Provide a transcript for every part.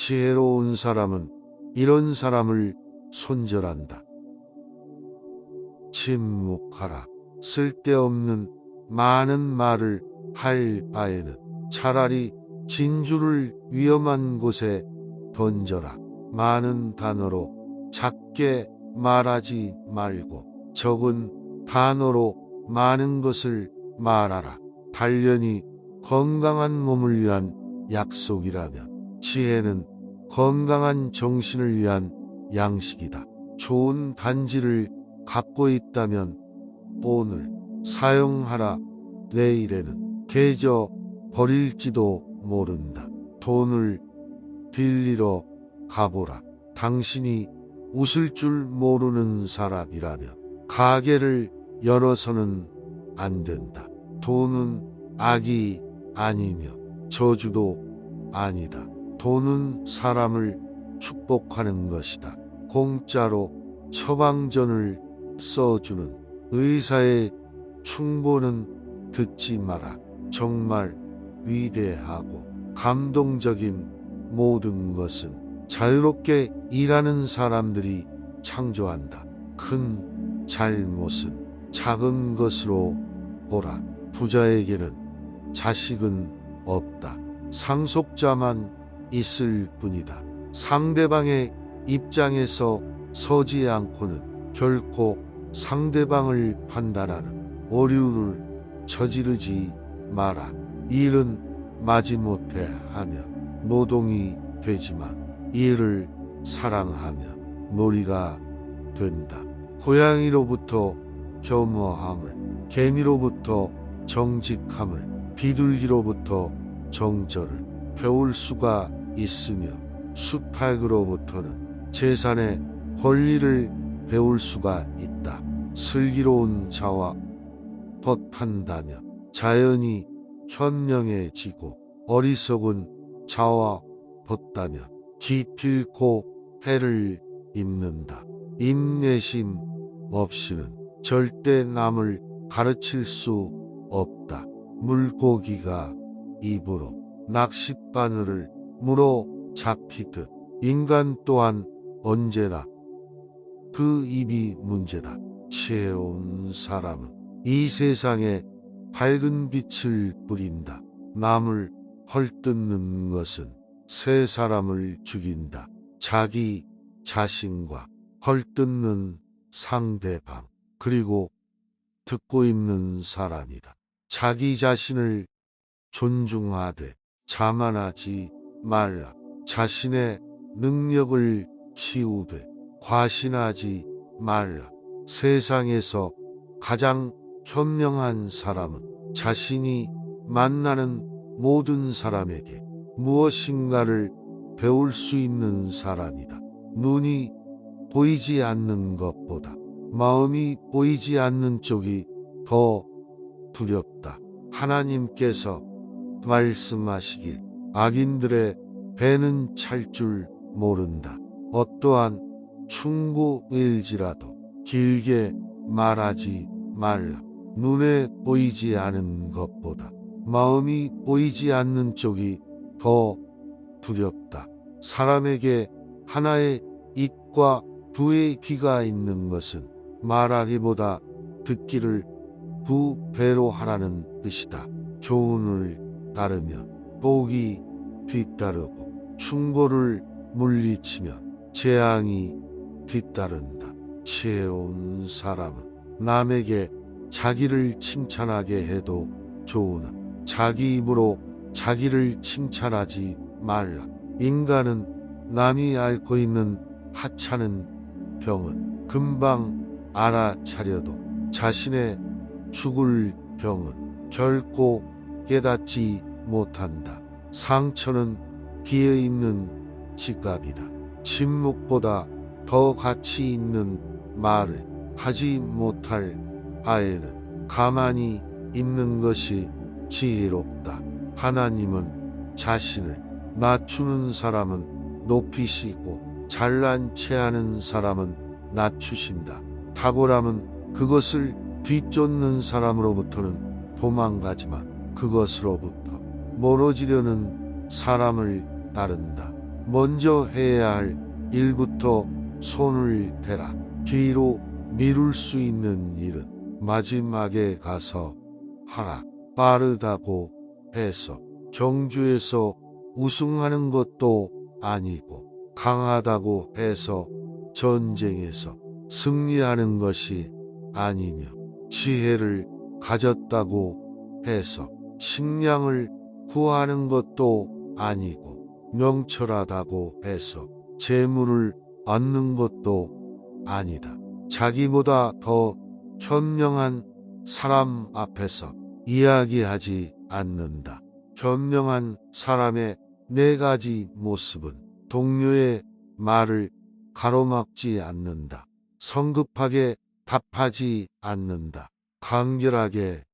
지혜로운 사람은 이런 사람을 손절한다. 침묵하라. 쓸데없는 많은 말을 할 바에는 차라리 진주를 위험한 곳에 던져라. 많은 단어로 작게 말하지 말고 적은 단어로 많은 것을 말하라. 단련이 건강한 몸을 위한 약속이라면 지혜는 건강한 정신을 위한 양식이다. 좋은 단지를 갖고 있다면 오늘 사용하라. 내일에는 깨져 버릴지도 모른다. 돈을 빌리러 가보라. 당신이 웃을 줄 모르는 사람이라면 가게를 열어서는 안 된다. 돈은 악이 아니며 저주도 아니다. 돈은 사람을 축복하는 것이다. 공짜로 처방전을 써주는 의사의 충고는 듣지 마라. 정말 위대하고 감동적인 모든 것은 자유롭게 일하는 사람들이 창조한다. 큰 잘못은 작은 것으로 보라. 부자에게는 자식은 없다. 상속자만 있을 뿐이다. 상대방의 입장에서 서지 않고는 결코 상대방을 판단하는 오류를 저지르지 마라. 일은 마지못해 하면 노동이 되지만 일을 사랑하면 놀이가 된다. 고양이로부터 겸허함을, 개미로부터 정직함을, 비둘기로부터 정절을 배울 수가 있으며 수탉으로부터는 재산의 권리를 배울 수가 있다. 슬기로운 자와 법한다며 자연이 현명해지고 어리석은 자와 벗다며 기필코 해를 입는다. 인내심 없이는 절대 남을 가르칠 수 없다. 물고기가 입으로 낚싯바늘을 물어 잡히듯 인간 또한 언제나 그 입이 문제다. 지혜로운 사람은 이 세상에 밝은 빛을 뿌린다. 남을 헐뜯는 것은 새 사람을 죽인다. 자기 자신과 헐뜯는 상대방, 그리고 듣고 있는 사람이다. 자기 자신을 존중하되 자만하지 말라. 자신의 능력을 키우되 과신하지 말라. 세상에서 가장 현명한 사람은 자신이 만나는 모든 사람에게 무엇인가를 배울 수 있는 사람이다. 눈이 보이지 않는 것보다 마음이 보이지 않는 쪽이 더 두렵다. 하나님께서 말씀하시길 악인들의 배는 찰 줄 모른다. 어떠한 충고일지라도 길게 말하지 말라. 눈에 보이지 않은 것보다 마음이 보이지 않는 쪽이 더 두렵다. 사람에게 하나의 입과 두의 귀가 있는 것은 말하기보다 듣기를 두 배로 하라는 뜻이다. 교훈을 따르면 복이 뒤따르고 충고를 물리치면 재앙이 뒤따른다. 지혜로운 사람은 남에게 자기를 칭찬하게 해도 좋으나 자기 입으로 자기를 칭찬하지 말라. 인간은 남이 앓고 있는 하찮은 병은 금방 알아차려도 자신의 죽을 병은 결코 깨닫지 못한다. 상처는 비어있는 지갑이다. 침묵보다 더 가치 있는 말을 하지 못할 바에는 가만히 있는 것이 지혜롭다. 하나님은 자신을 낮추는 사람은 높이시고 잘난 체하는 사람은 낮추신다. 탁월함은 그것을 뒤쫓는 사람으로부터는 도망가지만 그것으로부터 멀어지려는 사람을 따른다. 먼저 해야 할 일부터 손을 대라. 뒤로 미룰 수 있는 일은 마지막에 가서 하라. 빠르다고 해서 경주에서 우승하는 것도 아니고 강하다고 해서 전쟁에서 승리하는 것이 아니며 지혜를 가졌다고 해서 식량을 구하는 것도 아니고 명철하다고 해서 재물을 얻는 것도 아니다. 자기보다 더 현명한 사람 앞에서 이야기하지 않는다. 현명한 사람의 네 가지 모습은 동료의 말을 가로막지 않는다. 성급하게 답하지 않는다. 간결하게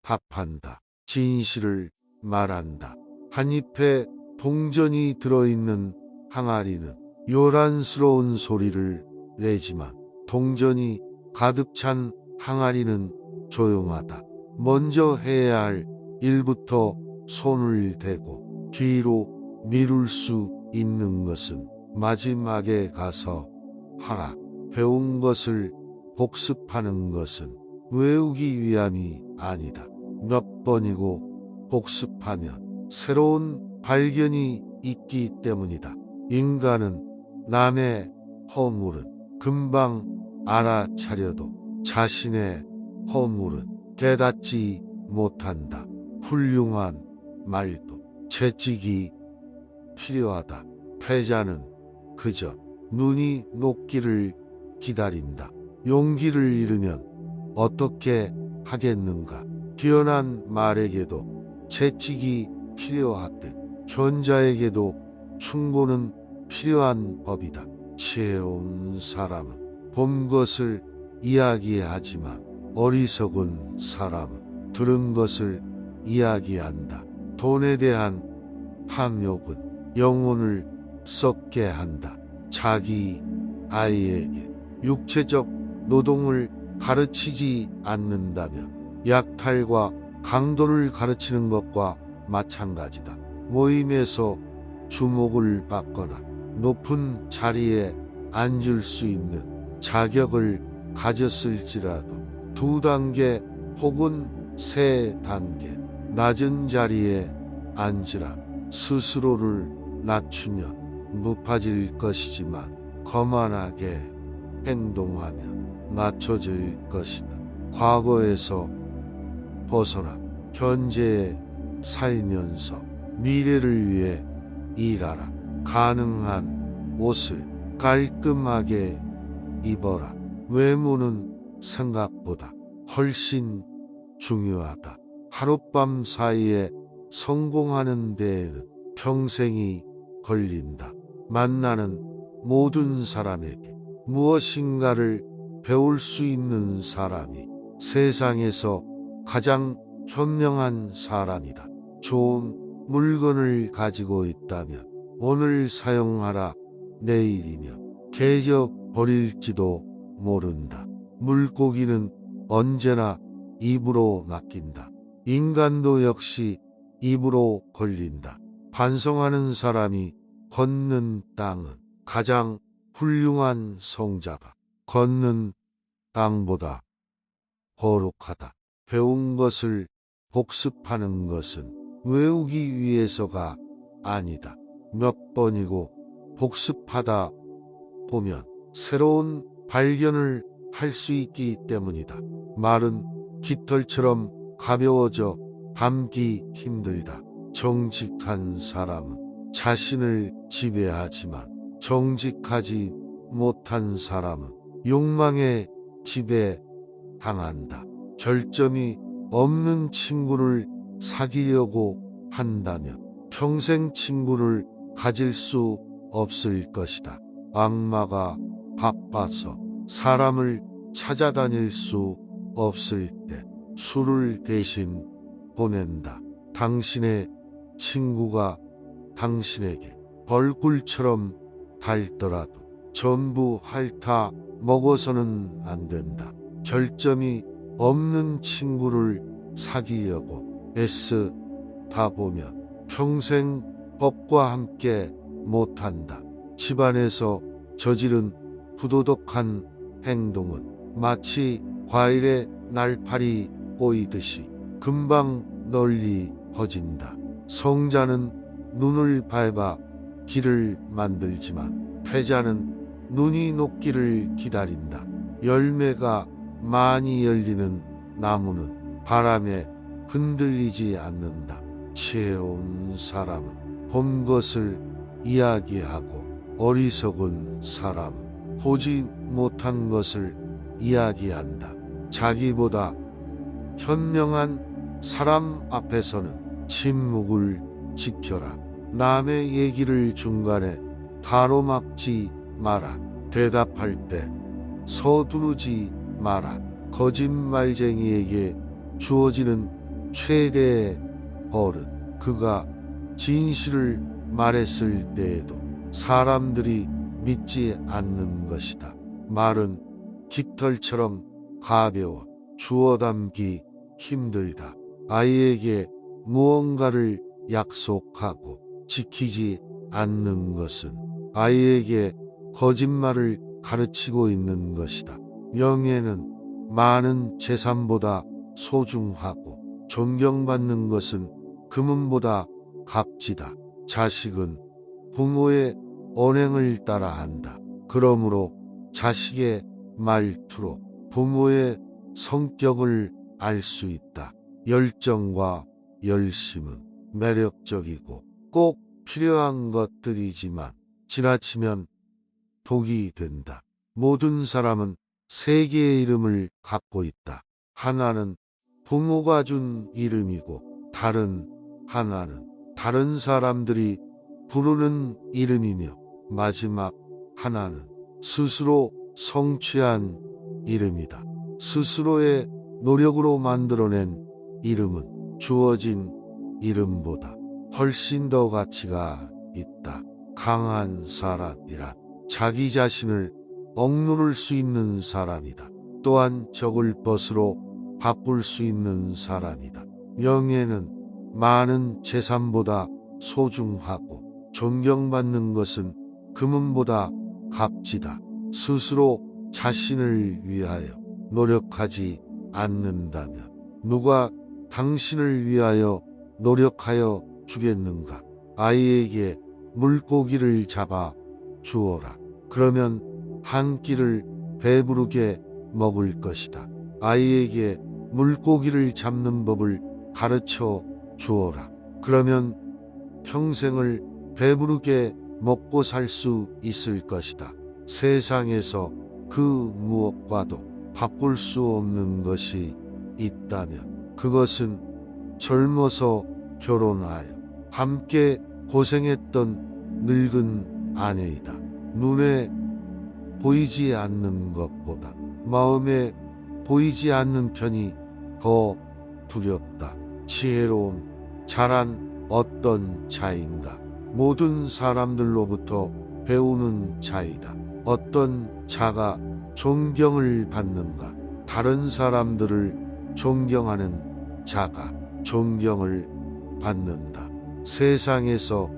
답한다. 진실을 말한다. 한 잎에 동전이 들어있는 항아리는 요란스러운 소리를 내지만 동전이 가득 찬 항아리는 조용하다. 먼저 해야 할 일부터 손을 대고 뒤로 미룰 수 있는 것은 마지막에 가서 하라. 배운 것을 복습하는 것은 외우기 위함이 아니다. 몇 번이고 복습하면 새로운 발견이 있기 때문이다. 인간은 남의 허물은 금방 알아차려도 자신의 허물은 깨닫지 못한다. 훌륭한 말도 채찍이 필요하다. 패자는 그저 눈이 녹기를 기다린다. 용기를 잃으면 어떻게 하겠는가. 뛰어난 말에게도 채찍이 필요하듯 현자에게도 충고는 필요한 법이다. 지혜로운 사람은 본 것을 이야기하지만 어리석은 사람은 들은 것을 이야기한다. 돈에 대한 탐욕은 영혼을 썩게 한다. 자기 아이에게 육체적 노동을 가르치지 않는다면 약탈과 강도를 가르치는 것과 마찬가지다. 모임에서 주목을 받거나 높은 자리에 앉을 수 있는 자격을 가졌을지라도 2단계 혹은 3단계 낮은 자리에 앉으라. 스스로를 낮추면 높아질 것이지만 거만하게 행동하면 낮춰질 것이다. 과거에서 벗어나 현재에 살면서 미래를 위해 일하라. 가능한 옷을 깔끔하게 입어라. 외모는 생각보다 훨씬 중요하다. 하룻밤 사이에 성공하는 데에는 평생이 걸린다. 만나는 모든 사람에게 무엇인가를 배울 수 있는 사람이 세상에서 가장 현명한 사람이다. 좋은 물건을 가지고 있다면 오늘 사용하라. 내일이면 깨져 버릴지도 모른다. 물고기는 언제나 입으로 낚인다. 인간도 역시 입으로 걸린다. 반성하는 사람이 걷는 땅은 가장 훌륭한 성자가 걷는 땅보다 거룩하다. 배운 것을 복습하는 것은 외우기 위해서가 아니다. 몇 번이고 복습하다 보면 새로운 발견을 할 수 있기 때문이다. 말은 깃털처럼 가벼워져 담기 힘들다. 정직한 사람은 자신을 지배하지만 정직하지 못한 사람은 욕망에 지배당한다. 결점이 없는 친구를 사귀려고 한다면 평생 친구를 가질 수 없을 것이다. 악마가 바빠서 사람을 찾아다닐 수 없을 때 술을 대신 보낸다. 당신의 친구가 당신에게 벌꿀처럼 달더라도 전부 핥아 먹어서는 안 된다. 결점이 없는 친구를 사귀려고 애쓰다 보면 평생 법과 함께 못한다. 집안에서 저지른 부도덕한 행동은 마치 과일에 날파리 꼬이듯이 금방 널리 퍼진다. 성자는 눈을 밟아 길을 만들지만 패자는 눈이 녹기를 기다린다. 열매가 많이 열리는 나무는 바람에 흔들리지 않는다. 지혜로운 사람은 본 것을 이야기하고 어리석은 사람은 보지 못한 것을 이야기한다. 자기보다 현명한 사람 앞에서는 침묵을 지켜라. 남의 얘기를 중간에 가로막지 마라. 대답할 때 서두르지 마라. 거짓말쟁이에게 주어지는 최대의 벌은 그가 진실을 말했을 때에도 사람들이 믿지 않는 것이다. 말은 깃털처럼 가벼워 주워 담기 힘들다. 아이에게 무언가를 약속하고 지키지 않는 것은 아이에게 거짓말을 가르치고 있는 것이다. 명예는 많은 재산보다 소중하고 존경받는 것은 금은보다 값지다. 자식은 부모의 언행을 따라한다. 그러므로 자식의 말투로 부모의 성격을 알 수 있다. 열정과 열심은 매력적이고 꼭 필요한 것들이지만 지나치면 독이 된다. 모든 사람은 세 개의 이름을 갖고 있다. 하나는 부모가 준 이름이고 다른 하나는 다른 사람들이 부르는 이름이며 마지막 하나는 스스로 성취한 이름이다. 스스로의 노력으로 만들어낸 이름은 주어진 이름보다 훨씬 더 가치가 있다. 강한 사람이란 자기 자신을 억누를 수 있는 사람이다. 또한 적을 벗으로 바꿀 수 있는 사람이다. 명예는 많은 재산보다 소중하고 존경받는 것은 금은보다 값지다. 스스로 자신을 위하여 노력하지 않는다면 누가 당신을 위하여 노력하여 주겠는가? 아이에게 물고기를 잡아 주어라. 그러면 한 끼를 배부르게 먹을 것이다. 아이에게 물고기를 잡는 법을 가르쳐 주어라. 그러면 평생을 배부르게 먹고 살 수 있을 것이다. 세상에서 그 무엇과도 바꿀 수 없는 것이 있다면 그것은 젊어서 결혼하여 함께 고생했던 늙은 아내이다. 눈에 보이지 않는 것보다 마음에 보이지 않는 편이 더 두렵다. 지혜로운 자란 어떤 자인가? 모든 사람들로부터 배우는 자이다. 어떤 자가 존경을 받는가? 다른 사람들을 존경하는 자가 존경을 받는다. 세상에서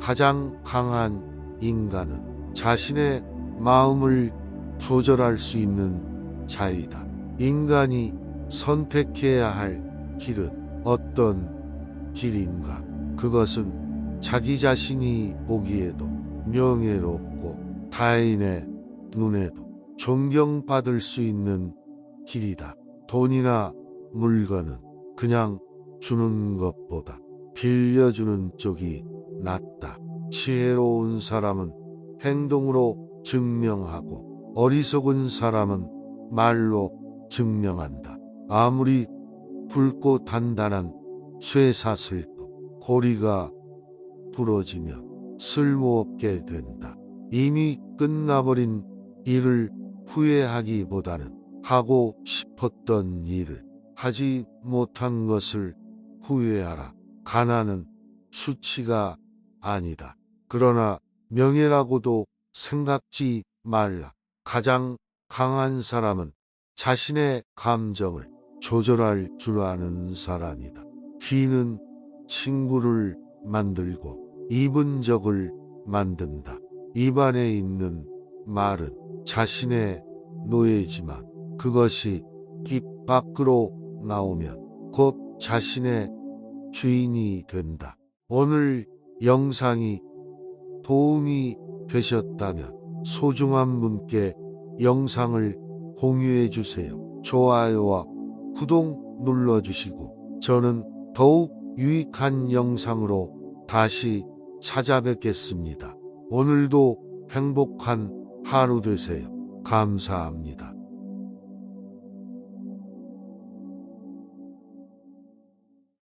가장 강한 인간은 자신의 마음을 조절할 수 있는 자이다. 인간이 선택해야 할 길은 어떤 길인가? 그것은 자기 자신이 보기에도 명예롭고 타인의 눈에도 존경받을 수 있는 길이다. 돈이나 물건은 그냥 주는 것보다 빌려주는 쪽이 낫다. 지혜로운 사람은 행동으로 증명하고 어리석은 사람은 말로 증명한다. 아무리 굵고 단단한 쇠사슬도 고리가 부러지면 쓸모없게 된다. 이미 끝나버린 일을 후회하기보다는 하고 싶었던 일을 하지 못한 것을 후회하라. 가난은 수치가 아니다. 그러나 명예라고도 생각지 말라. 가장 강한 사람은 자신의 감정을 조절할 줄 아는 사람이다. 귀는 친구를 만들고 입은 적을 만든다. 입안에 있는 말은 자신의 노예지만 그것이 입 밖으로 나오면 곧 자신의 주인이 된다. 오늘 영상이 도움이 되셨다면 소중한 분께 영상을 공유해 주세요. 좋아요와 구독 눌러주시고 저는 더욱 유익한 영상으로 다시 찾아뵙겠습니다. 오늘도 행복한 하루 되세요. 감사합니다.